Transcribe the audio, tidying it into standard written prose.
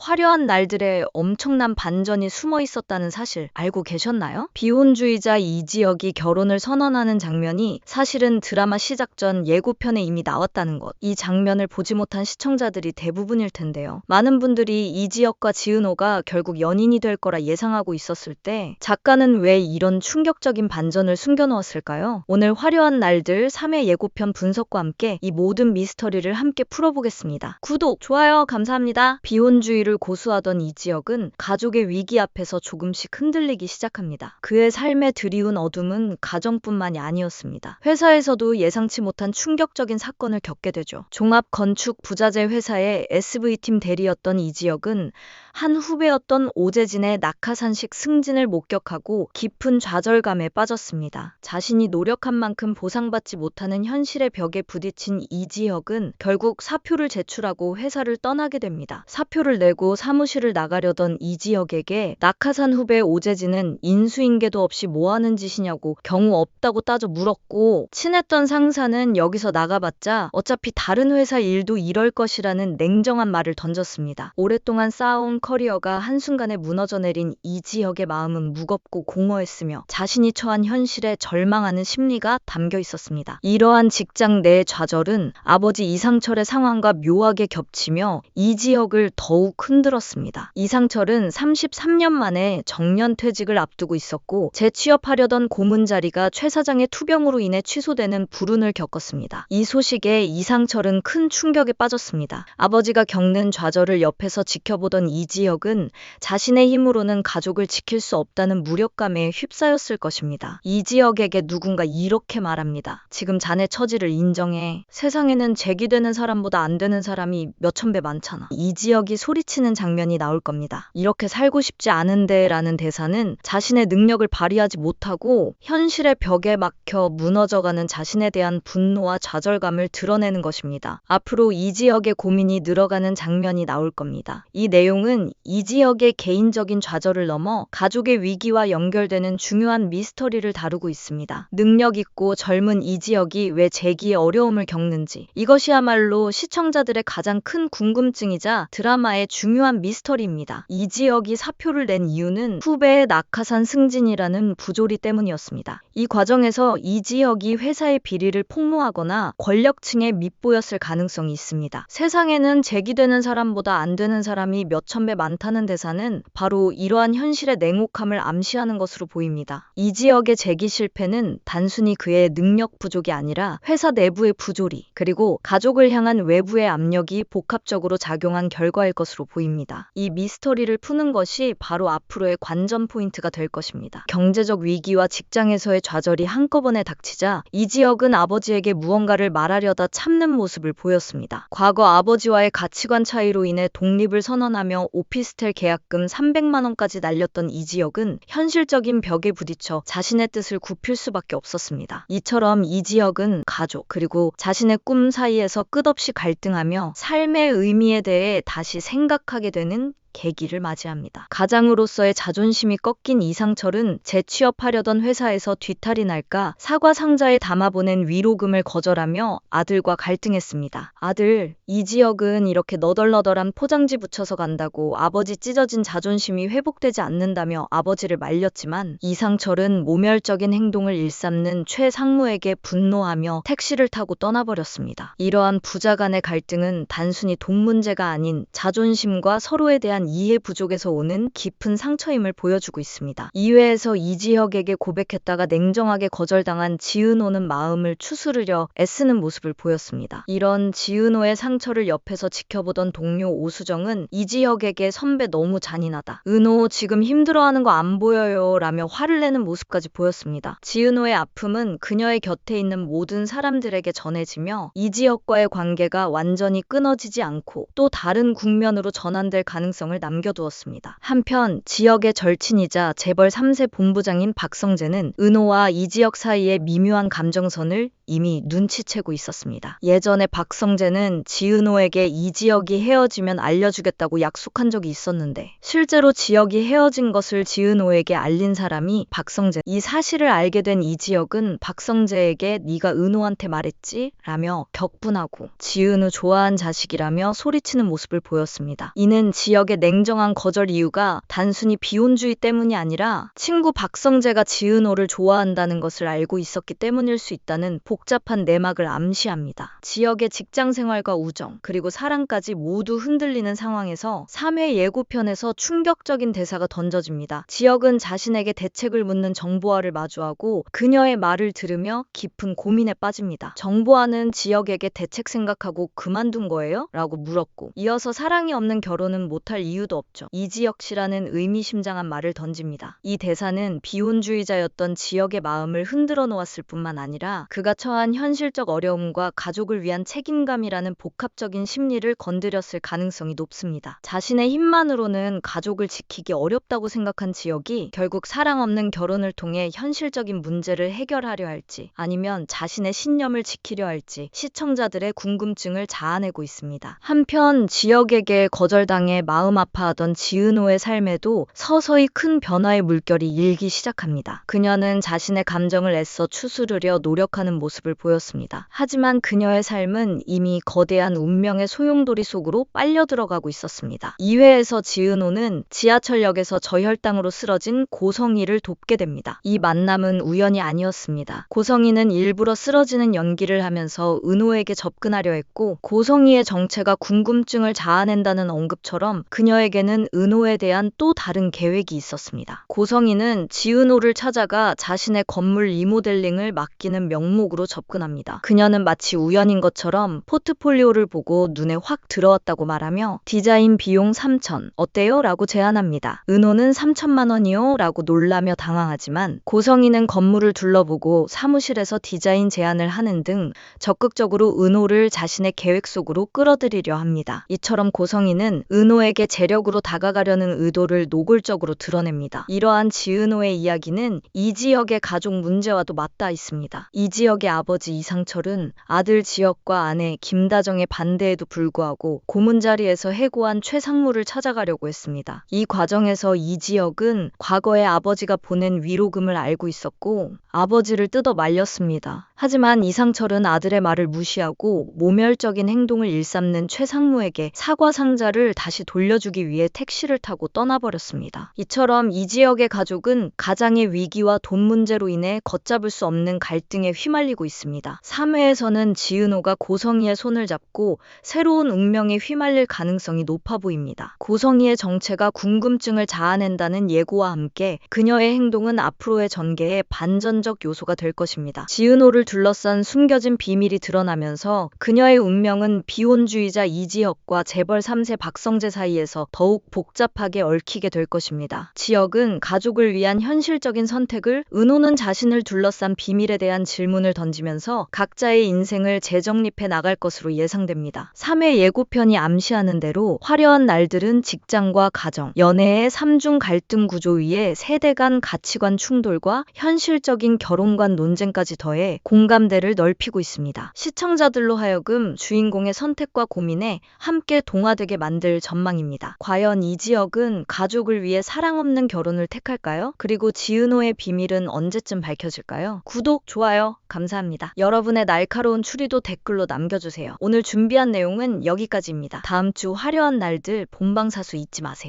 화려한 날들에 엄청난 반전이 숨어 있었다는 사실 알고 계셨나요? 비혼주의자 이지혁이 결혼을 선언하는 장면이 사실은 드라마 시작 전 예고편에 이미 나왔다는 것. 이 장면을 보지 못한 시청자들이 대부분일 텐데요. 많은 분들이 이지혁과 지은호가 결국 연인이 될 거라 예상하고 있었을 때 작가는 왜 이런 충격적인 반전을 숨겨놓았을까요? 오늘 화려한 날들 3회 예고편 분석과 함께 이 모든 미스터리를 함께 풀어보겠습니다. 구독, 좋아요 감사합니다. 비혼주의를 고수하던 이지혁은 가족의 위기 앞에서 조금씩 흔들리기 시작합니다. 그의 삶에 들이운 어둠은 가정뿐만이 아니었습니다. 회사에서도 예상치 못한 충격적인 사건을 겪게 되죠. 종합 건축 부자재 회사의 SV팀 대리였던 이지혁은 한 후배였던 오재진의 낙하산식 승진을 목격하고 깊은 좌절감에 빠졌습니다. 자신이 노력한 만큼 보상받지 못하는 현실의 벽에 부딪힌 이지혁은 결국 사표를 제출하고 회사를 떠나게 됩니다. 사표를 내고 사무실을 나가려던 이지혁에게 낙하산 후배 오재진은 인수인계도 없이 뭐하는 짓이냐고 경우 없다고 따져 물었고, 친했던 상사는 여기서 나가봤자 어차피 다른 회사 일도 이럴 것이라는 냉정한 말을 던졌습니다. 오랫동안 쌓아온 커리어가 한순간에 무너져 내린 이지혁의 마음은 무겁고 공허했으며 자신이 처한 현실에 절망하는 심리가 담겨 있었습니다. 이러한 직장 내 좌절은 아버지 이상철의 상황과 묘하게 겹치며 이지혁을 더욱 흔들었습니다. 이상철은 33년 만에 정년퇴직을 앞두고 있었고 재취업하려던 고문 자리가 최 사장의 투병으로 인해 취소되는 불운을 겪었습니다. 이 소식에 이상철은 큰 충격에 빠졌습니다. 아버지가 겪는 좌절을 옆에서 지켜보던 이지혁은 자신의 힘으로는 가족을 지킬 수 없다는 무력감에 휩싸였을 것입니다. 이지혁에게 누군가 이렇게 말합니다. 지금 자네 처지를 인정해. 세상에는 제기되는 사람보다 안 되는 사람이 몇천 배 많잖아. 이지혁이 소리치는 장면이 나올 겁니다. 이렇게 살고 싶지 않은데 라는 대사는 자신의 능력을 발휘하지 못하고 현실의 벽에 막혀 무너져가는 자신에 대한 분노와 좌절감을 드러내는 것입니다. 앞으로 이지혁의 고민이 늘어가는 장면이 나올 겁니다. 이 내용은 이지혁의 개인적인 좌절을 넘어 가족의 위기와 연결되는 중요한 미스터리를 다루고 있습니다. 능력 있고 젊은 이지혁이 왜 재기에 어려움을 겪는지, 이것이야말로 시청자들의 가장 큰 궁금증이자 드라마의 중요한 미스터리입니다. 이지혁이 사표를 낸 이유는 후배의 낙하산 승진이라는 부조리 때문이었습니다. 이 과정에서 이지혁이 회사의 비리를 폭로하거나 권력층에 밉보였을 가능성이 있습니다. 세상에는 제기되는 사람보다 안 되는 사람이 몇천 배 많다는 대사는 바로 이러한 현실의 냉혹함을 암시하는 것으로 보입니다. 이지혁의 재기 실패는 단순히 그의 능력 부족이 아니라 회사 내부의 부조리, 그리고 가족을 향한 외부의 압력이 복합적으로 작용한 결과일 것으로 보입니다. 이 미스터리를 푸는 것이 바로 앞으로의 관전 포인트가 될 것입니다. 경제적 위기와 직장에서의 좌절이 한꺼번에 닥치자 이지혁은 아버지에게 무언가를 말하려다 참는 모습을 보였습니다. 과거 아버지와의 가치관 차이로 인해 독립을 선언하며 오피스텔 계약금 300만 원까지 날렸던 이지혁은 현실적인 벽에 부딪혀 자신의 뜻을 굽힐 수밖에 없었습니다. 이처럼 이지혁은 가족 그리고 자신의 꿈 사이에서 끝없이 갈등하며 삶의 의미에 대해 다시 생각하게 되는 계기를 맞이합니다. 가장으로서의 자존심이 꺾인 이상철은 재취업하려던 회사에서 뒤탈이 날까 사과 상자에 담아보낸 위로금을 거절하며 아들과 갈등했습니다. 아들, 이지혁은 이렇게 너덜너덜한 포장지 붙여서 간다고 아버지 찢어진 자존심이 회복되지 않는다며 아버지를 말렸지만 이상철은 모멸적인 행동을 일삼는 최 상무에게 분노하며 택시를 타고 떠나버렸습니다. 이러한 부자 간의 갈등은 단순히 돈 문제가 아닌 자존심과 서로에 대한 이해 부족에서 오는 깊은 상처임을 보여주고 있습니다. 이회에서 이지혁에게 고백했다가 냉정하게 거절당한 지은호는 마음을 추스르려 애쓰는 모습을 보였습니다. 이런 지은호의 상처를 옆에서 지켜보던 동료 오수정은 이지혁에게 선배 너무 잔인하다. 은호 지금 힘들어하는 거 안 보여요 라며 화를 내는 모습까지 보였습니다. 지은호의 아픔은 그녀의 곁에 있는 모든 사람들에게 전해지며 이지혁과의 관계가 완전히 끊어지지 않고 또 다른 국면으로 전환될 가능성을 남겨두었습니다. 한편 지역의 절친이자 재벌 3세 본부장인 박성재는 은호와 이지혁 사이의 미묘한 감정선을 이미 눈치채고 있었습니다. 예전에 박성재는 지은호에게 이지혁이 헤어지면 알려주겠다고 약속한 적이 있었는데 실제로 지혁이 헤어진 것을 지은호에게 알린 사람이 박성재. 이 사실을 알게 된 이지혁은 박성재에게 네가 은호한테 말했지? 라며 격분하고 지은호 좋아한 자식이라며 소리치는 모습을 보였습니다. 이는 지역의 냉정한 거절 이유가 단순히 비혼주의 때문이 아니라 친구 박성재가 지은호를 좋아한다는 것을 알고 있었기 때문일 수 있다는 복잡한 내막을 암시합니다. 지역의 직장 생활과 우정, 그리고 사랑까지 모두 흔들리는 상황에서 3회 예고편에서 충격적인 대사가 던져집니다. 지역은 자신에게 대책을 묻는 정보화를 마주하고 그녀의 말을 들으며 깊은 고민에 빠집니다. 정보화는 지역에게 대책 생각하고 그만둔 거예요? 라고 물었고, 이어서 사랑이 없는 결혼은 못할 이유도 없죠. 이지혁 씨라는 의미심장한 말을 던집니다. 이 대사는 비혼주의자였던 지역의 마음을 흔들어 놓았을 뿐만 아니라 그가 처한 현실적 어려움과 가족을 위한 책임감이라는 복합적인 심리를 건드렸을 가능성이 높습니다. 자신의 힘만으로는 가족을 지키기 어렵다고 생각한 지역이 결국 사랑 없는 결혼을 통해 현실적인 문제를 해결하려 할지 아니면 자신의 신념을 지키려 할지 시청자들의 궁금증을 자아내고 있습니다. 한편 지역에게 거절당해 마음 아파하던 지은호의 삶에도 서서히 큰 변화의 물결이 일기 시작합니다. 그녀는 자신의 감정을 애써 추스르려 노력하는 모습을 보였습니다. 하지만 그녀의 삶은 이미 거대한 운명의 소용돌이 속으로 빨려 들어가고 있었습니다. 2회에서 지은호는 지하철역에서 저혈당으로 쓰러진 고성희를 돕게 됩니다. 이 만남은 우연이 아니었습니다. 고성희는 일부러 쓰러지는 연기를 하면서 은호에게 접근하려 했고, 고성희의 정체가 궁금증을 자아낸다는 언급처럼 그녀에게는 은호에 대한 또 다른 계획이 있었습니다. 고성희는 지은호를 찾아가 자신의 건물 리모델링을 맡기는 명목으로 접근합니다. 그녀는 마치 우연인 것처럼 포트폴리오를 보고 눈에 확 들어왔다고 말하며 디자인 비용 3천, 어때요? 라고 제안합니다. 은호는 3천만 원이요? 라고 놀라며 당황하지만 고성희는 건물을 둘러보고 사무실에서 디자인 제안을 하는 등 적극적으로 은호를 자신의 계획 속으로 끌어들이려 합니다. 이처럼 고성희는 은호에게 재력으로 다가가려는 의도를 노골적으로 드러냅니다. 이러한 지은호의 이야기는 이지혁의 가족 문제와도 맞닿아 있습니다. 이지혁의 아버지 이상철은 아들 지혁과 아내 김다정의 반대에도 불구하고 고문 자리에서 해고한 최상무를 찾아가려고 했습니다. 이 과정에서 이지혁은 과거에 아버지가 보낸 위로금을 알고 있었고 아버지를 뜯어 말렸습니다. 하지만 이상철은 아들의 말을 무시하고 모멸적인 행동을 일삼는 최상무에게 사과 상자를 다시 돌려주기 위해 택시를 타고 떠나버렸습니다. 이처럼 이지혁의 가족은 가장의 위기와 돈 문제로 인해 걷잡을 수 없는 갈등에 휘말리고 있습니다. 3회에서는 지은호가 고성희의 손을 잡고 새로운 운명에 휘말릴 가능성이 높아 보입니다. 고성희의 정체가 궁금증을 자아낸다는 예고와 함께 그녀의 행동은 앞으로의 전개의 반전적 요소가 될 것입니다. 지은호를 둘러싼 숨겨진 비밀이 드러나면서 그녀의 운명은 비혼주의자 이지혁과 재벌 3세 박성재 사이에서 더욱 복잡하게 얽히게 될 것입니다. 지혁은 가족을 위한 현실적인 선택을, 은호는 자신을 둘러싼 비밀에 대한 질문을 던지면서 각자의 인생을 재정립해 나갈 것으로 예상됩니다. 3회 예고편이 암시하는 대로 화려한 날들은 직장과 가정, 연애의 3중 갈등 구조 위에 세대 간 가치관 충돌과 현실적인 결혼관 논쟁까지 더해 공감대를 넓히고 있습니다. 시청자들로 하여금 주인공의 선택과 고민에 함께 동화되게 만들 전망입니다. 과연 이지혁은 가족을 위해 사랑 없는 결혼을 택할까요? 그리고 지은호의 비밀은 언제쯤 밝혀질까요? 구독, 좋아요 감사합니다. 여러분의 날카로운 추리도 댓글로 남겨주세요. 오늘 준비한 내용은 여기까지입니다. 다음 주 화려한 날들 본방사수 잊지 마세요.